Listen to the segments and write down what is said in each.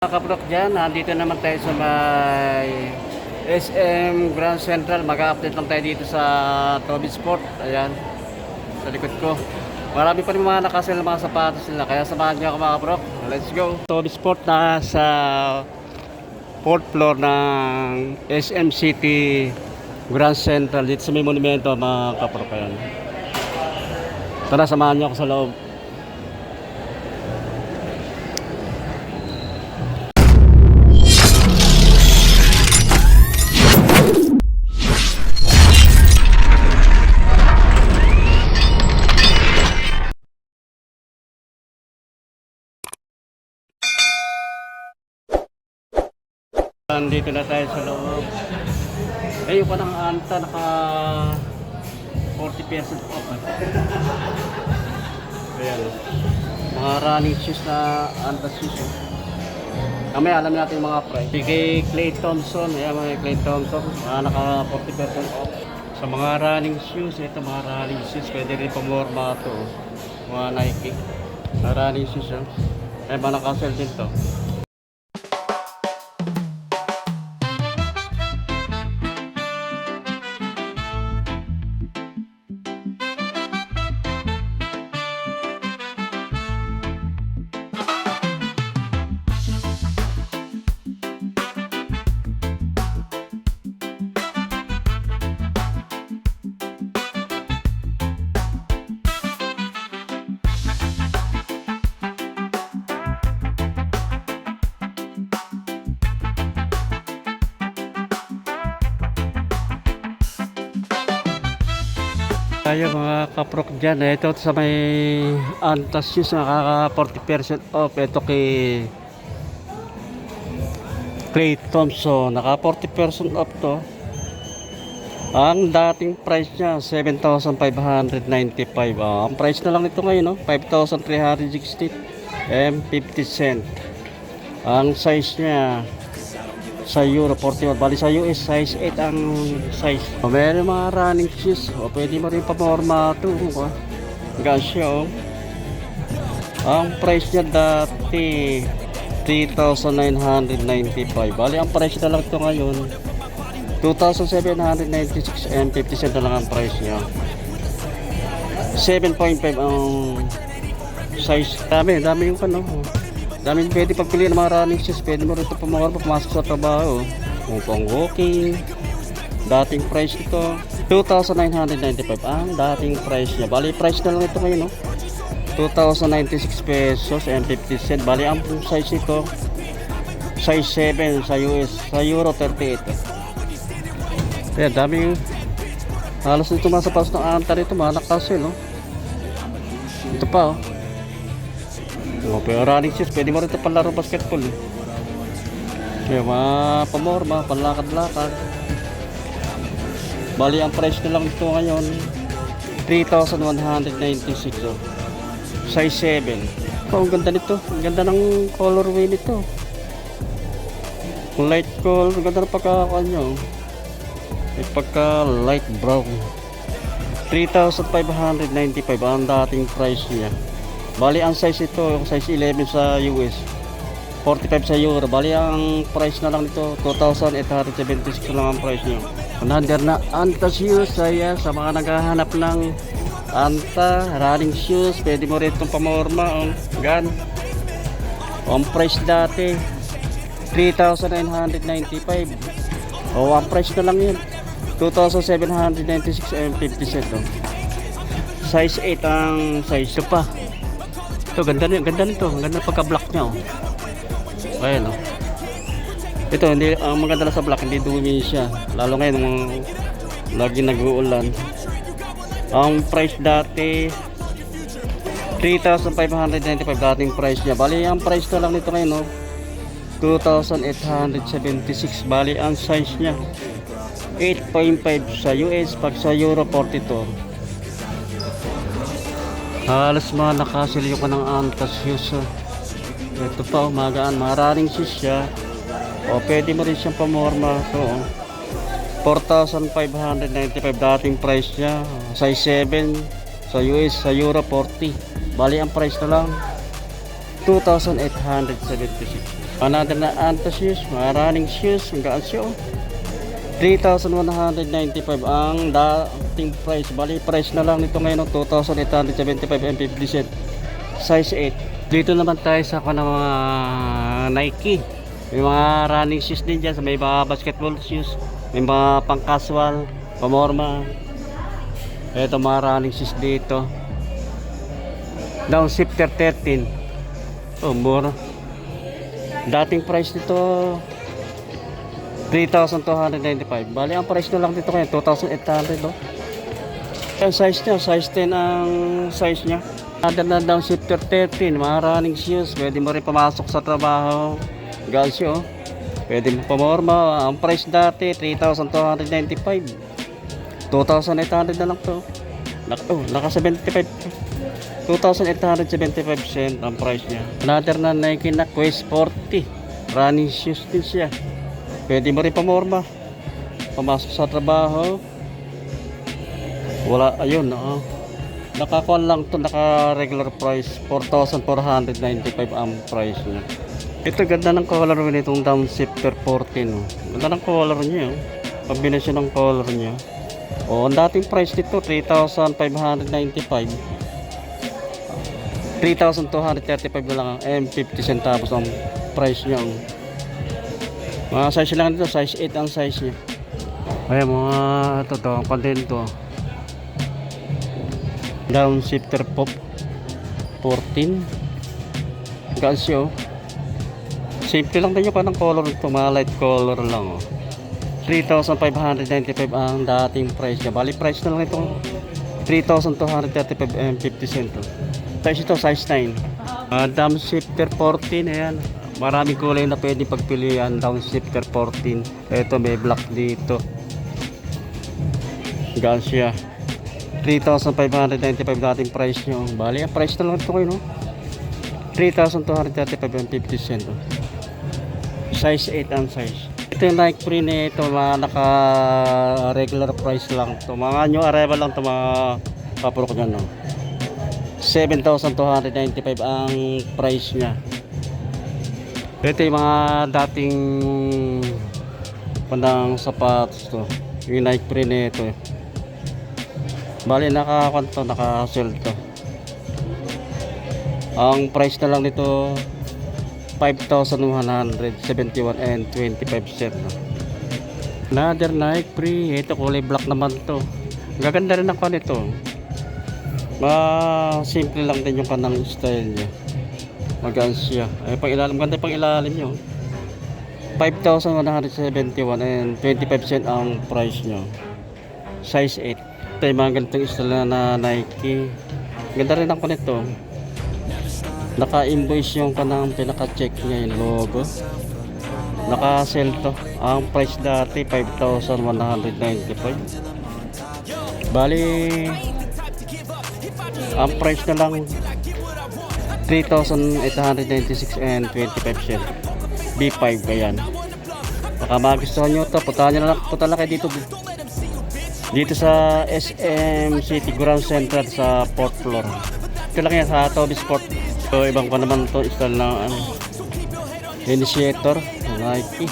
Mga kabrok dyan, nandito naman tayo sa may SM Grand Central. Mag-update lang tayo dito sa Toby Sport. Ayan, sa likod ko. Marami pa rin mga nakasel na mga sapatos nila. Kaya samahan nyo ako mga kabrok. Let's go. Toby Sport na sa 4th floor ng SM City Grand Central. Dito sa may monumento mga kabrok. Ayan. Tara, samahan nyo ako sa loob. Dito na tayo sa loob. Ayun pa ng anta, naka 40% off. Ayan. Mga running shoes na anta shoes. Kami alam natin yung mga price. Kay Clay Thompson, ayan mga Clay Thompson, naka 40% off. Sa mga running shoes, ito mga running shoes, pwede rin pamorma ito. Mga Nike. Mga running shoes. Ayan ba nakasell din to. Tayo mga kaprok dyan, ito sa may Antas shoes nakaka 40% off. Ito kay Clay Thompson, naka 40% off to. Ang dating price niya 7,595. Ang price na lang nito ngayon, no? 5,360 and 50 cent. Ang size niya sa Euro 41, bali sa US size 8 ang size. Meron mga running shoes, pwede mo rin pamorma ito. Gasya, ang price niya dati 3,995. Bali ang price na lang ito ngayon 2,796 and 50 cent na lang ang price niya. 7.5 ang size. Dami yung ano. Dami pwede pagpiliin ng mga running shoes. Pwede mo rin ito pumasok sa trabaho. Kung pang walking. Dating price ito 2,995 ang dating price niya. Bali price na lang ito ngayon, no? 2,096 pesos and 50 cent. Bali ang size ito size 7 sa US, sa Euro 38. Kaya dami halos nito mga sapatos ng anta rito mga nakasel, no? Ito pa, oh. Pero running shoes, pwede mo rin ito panlaro basketball, eh. Kaya mga pamorma, panlakad-lakad. Bali ang price na lang ito ngayon 3,196, oh. Size 7. Ang ganda nito, ang ganda ng colorway nito. Light color, ang ganda ng pagkakanya, oh. May pagka light brown. 3,595 ang dating price niya. Bali ang size ito, yung size 11 sa US, 45 sa Euro. Bali ang price na lang nito 2,876 lang ang price niya. Another na Anta shoes, saya sa mga naghahanap ng Anta running shoes, pwede mo rin itong pamorma. Gan ang price dati 3,995. Ang price na lang yun 2,796 and 50 cent, oh. Size 8 ang size. Ito pa, ito ganda nito, ang ganda pagka-black niya, oh. Ayan, oh. Ito hindi, ang maganda na sa black, hindi dumi siya, lalo ngayon nung lagi nag-uulan. Ang price dati 3,595 dating price niya. Bali ang price na lang nito ngayon, oh, 2,876. Bali ang size niya 8.5 sa US, pag sa Euro 42. Halos mga nakasilyo ka ng Antas shoes. Ito pa, magaan, mga running shoes siya. O pwede mo rin siyang pamorma. So 4,595 dating price niya. Size 7 sa US, sa Euro 40. Bali ang price na lang 2,876. Another na Anta shoes, mga running shoes, ang Gansyo. 3,195 ang dating price. Bali price na lang nito ngayon 2,875 and 50 cent. Size 8. Dito naman tayo sa mga Nike. May mga running shoes din dyan. May mga basketball shoes. May mga pang casual, pamorma. Ito mga running shoes dito. Downshifter 13. Oh, mura. Dating price nito 3,295. Bali ang price na lang dito ngayon 2,800 no? Ang size niya, size 10 ang size niya. Ada na downshifter 13, mga running shoes. Pwede mo rin pumasok sa trabaho. Galsyo, pwede mo pamorma. Ang price dati 3,295. 2,800 na lang to. Naka 75. 2,875 cent ang price niya. Another na Nike na Quest 40. Running shoes din siya. Pwede mo rin pamorma. Pumasok sa trabaho. Wala, ayun, nakakuan lang to, naka regular price 4,495 ang price niya. Ito ganda ng color nitong downshifter 14. Ganda ng color niya. Combination ng color niya. Ang dating price nito 3,595. 3,235 na lang ang 50 centavos ang price niya. Mga size lang dito, size 8 ang size niya. Ayan mga ito to, ang content to. Downshifter pop 14. Gansyo. Simple lang din yung kanang color nito, mga light color lang. 3,595 ang dating price niya. Bali price na lang ito 3,235 and 50 cent. Size ito, size 9. Downshifter 14, ayan. Maraming kulay na pwede pagpilian. Downshifter 14. Ito may black dito. Gansya 3,595 dating price nyo. Bali ang price na lang ito kayo, no? 3,235 and 50 cent. Size 8 ang size. Ito yung Nike Free na ito, mga naka regular price lang ito. Mga new arrival lang ito, mga kapurok nyo, no? 7,295 ang price nya. Ito yung mga dating pandang sapatos to. Yung Nike Free na ito. Bali naka-sell to. Ang price na lang nito 5,171 and 25 cent. Another Nike Free. Ito kulay black naman to. Gaganda rin ako nito. Simple lang din yung kanang style niya. Magansya. Ay pang ilalim, ganda pang ilalim niyo. 5,171 and 25 cent ang price niyo. Size 8. Ito yung mga ganitong style na Nike. Ganda rin ako nito. Naka-invoice yung kanang pinaka-check niya yung logo. Naka-sell to. Ang price dati 5,195. Bali ang price na lang 3,896 and 25 cent. B5 ayan. Baka magustuhan nyo ito, punta lang kayo dito sa SM City Ground Center sa 4th floor. Ito lang yan sa Toby Sport. So ibang pa naman to, install na initiator Nike.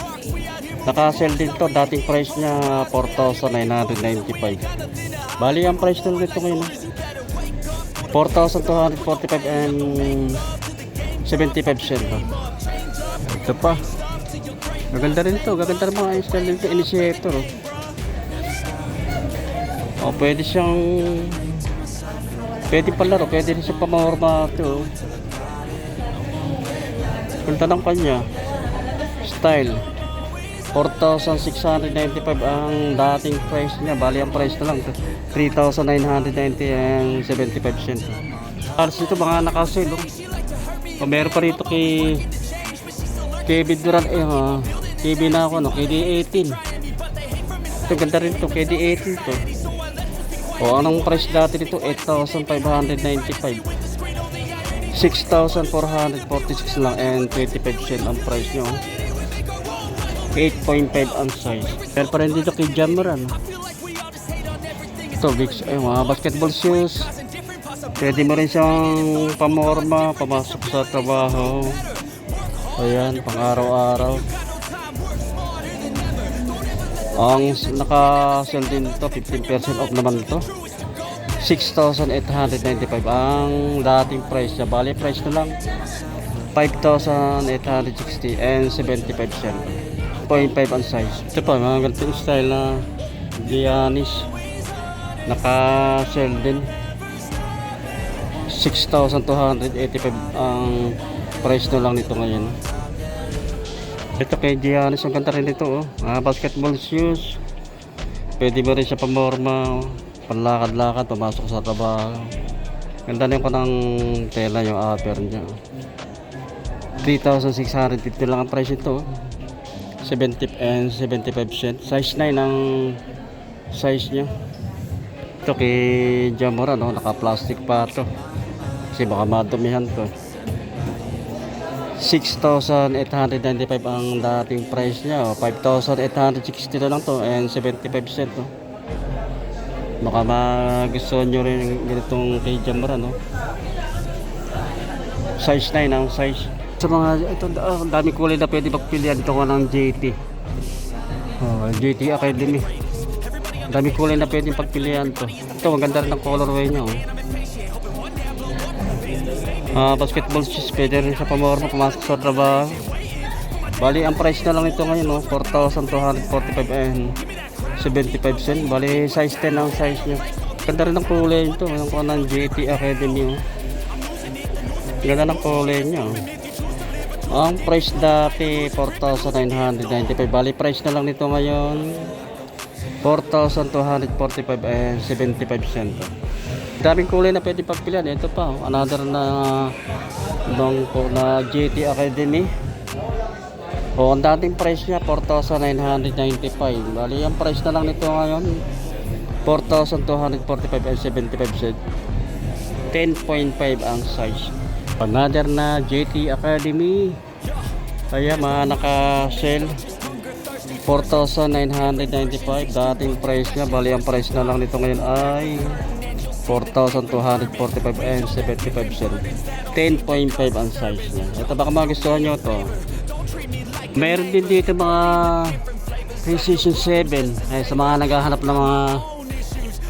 Naka-sell din to, dating price nya 4,995. Bali ang price na nito ngayon 4,245 and 75 cent. Ito pa, gaganda rin to, gaganda rin mga install din to, initiator. Pwede siyang palaro, pwede rin siyang pamahorma ito. Punta ng kanya style 4,695 ang dating price niya. Bali ang price na lang 3,990 and 75 cent. Halos ito mga nakasale. Meron pa rito kay Kevin Durant KB na ako KD18. Ito ganda rin to, KD18 to. Anong price dati dito? 8,595. 6,446 lang and 25 cent ang price nyo. 8.5 ang size. Pero pa rin dito kay Jameran. Ito, mga basketball shoes. Pwede mo rin siyang pamorma, pamasok sa trabaho. Ayan, pang araw-araw. Ang naka-sell din to, 15% off naman to. 6,895 ang dating price niya. Bali price na lang 5,860 and 75 cent. 0.5 ang size. Ito pa, mga ganitong style na Giannis. Naka-sell din. 6,285 ang price na lang nito ngayon. Ito kay Giannis, ang ganda rin ito, oh. Basketball shoes. Pwede mo rin siya pamorma, panlakad-lakad, pumasok sa trabaho. Ganda rin ko ng tela yung upper niya. 3,650 lang ang price ito, 70 and 75 cent. Size 9 ang size niya. Ito kay Jamora, no? Naka-plastic pa ito. Kasi baka madumihan to. 6,895 ang dating price niya, 5,860 na lang to and 75 cent, no? Baka magustuhan nyo rin ganitong kay Jamora, no? Size 9 ang size. Sa mga ito, dami kulay na pwede magpilian. Ito ko ng JT, JT Academy. Dami kulay na pwede pagpilian to. Ito maganda rin ang colorway nya, oh. Basketball shoes, pwede rin sa pamorma, pumasok sa trabaho. Bali ang price na lang ito ngayon, no? 4,245 and 75 cent. Bali size 10 ang size nya. Ganda rin ang kulay ito. Mayroon ko ng JT Academy, oh. Ganda ng kulay nya, oh. Ang price dati 4,995. Bali price na lang nito ngayon 4,245 and 75 cent. Daming kulay na pwede pagpilian. Ito pa, another na bang po na JT Academy. Ang dating price niya 4,995. Bali ang price na lang nito ngayon 4,245 and 75 cent. 10.5 ang size. Another na JT Academy. Kaya mga naka-sell 4,995 dating price niya. Bali ang price na lang nito ngayon ay 4,245 and 75 cent. 10.5 ang size niya. Ito baka magustuhan nyo to. Meron din dito mga Precision 7. Ay, sa mga naghahanap ng mga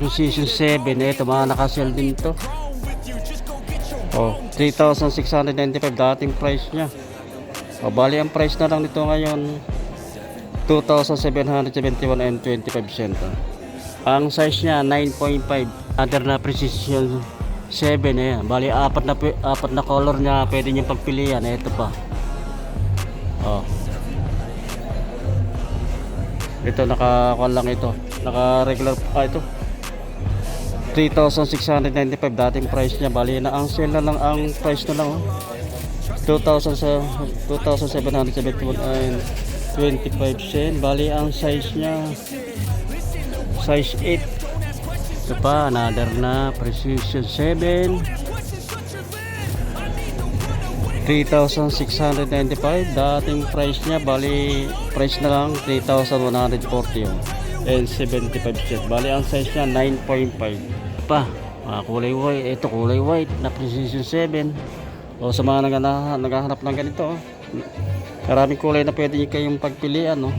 Precision 7, ito mga nakasell din to. 3,695 dating price niya. Bali ang price na lang nito ngayon 2,771 and 25 cent. Ang size niya 9.5. Other na Precision 7, eh. Bali apat na color niya pwede niyo pagpilian. Ito pa. Ito naka-kuan lang ito. Naka-regular ito. 3,695 dating price niya. Bali na ang sale na lang ang price na lang, 2,771 and 25 cent. Bali ang size niya size 8. Ito pa, another na Precision 7, 3,695 dating price niya. Bali price na lang 3,140 and 75 cent. Bali ang size niya 9.5. pa kulay white. Ito kulay white na Precision 7. Sa mga naghahanap ng ganito, maraming kulay na pwede nyo kayong pagpilian, no?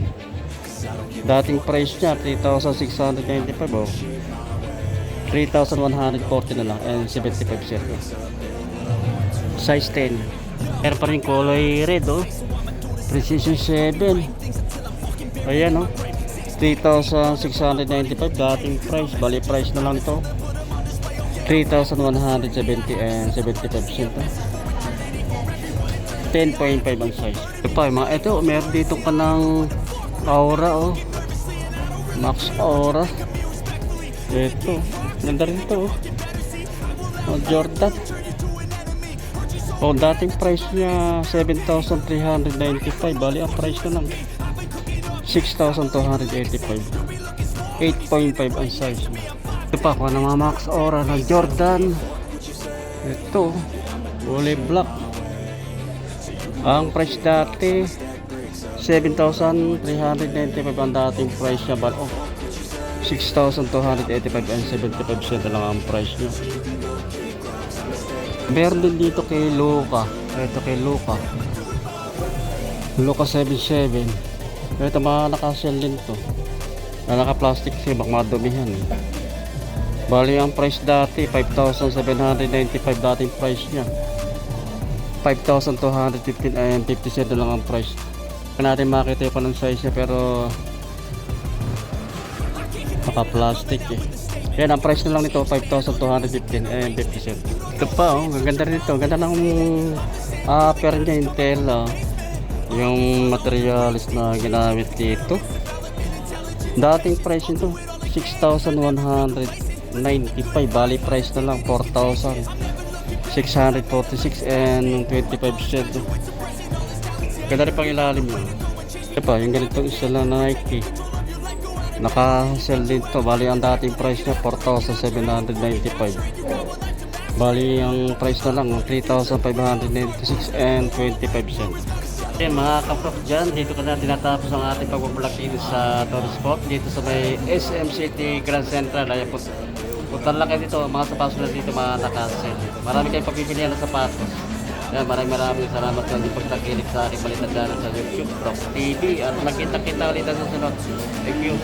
Dating price niya 3,695, 3,140 na lang and 75 cent. Size 10. Meron pa rin kulay red, Precision 7. Ayan, 3,695 dating price. Bali price na lang ito 3,170 and 75 cent. 10.5 ang size. Ito pa, ito meron dito ka ng Aura, Max Aura. Ito ganda rin ito, Jordan. Dating price niya 7,395. Bali ang price na lang 6,285. 8.5 ang size. Ito pa, kung ano mga Max Aura na Jordan. Ito kulay black. Ang price dati 7,395 ang dating price niya. 6,285 and 75 cent lang ang price niya. Meron din dito kay Luka. Ito kay Luka. Lucas 77. Ito mga naka-sell din to. Na naka-plastic kasi baka madumihan eh. Bali ang price dati 5,795 dating price niya. 5,215 and 50 cent lang ang price. Hindi natin makita yung panang size niya pero naka-plastic eh. Yan ang price na lang nito 5,215 and 50 cent. Ito pa oh, ang ganda rin ito. Ganda ng upper niya yung tela. Yung materials na ginamit dito. Dating price nito 6,195. Bali price na lang 4,646 and 25 cent. Ganda rin pang ilalim yun. Ito pa yung ganitong isa lang na Nike. Naka-sell din to. Bali ang dating price niya 4,795. Bali ang price na lang 3,596 and 25 cents. Okay, mga kaprof dyan, dito ko na tinatapos ang ating pagbablog dito sa tourist spot dito sa may SM City Grand Central. Ayan po, puntan lang kayo dito, mga sapatos na dito mga naka-sell dito. Marami kayong pagpipilian ng sapatos. Yan, maraming salamat sa hindi pagtakilik sa aking balitan dyan sa YouTube Prof TV at nakita-kita ulit sa sunod. Thank you.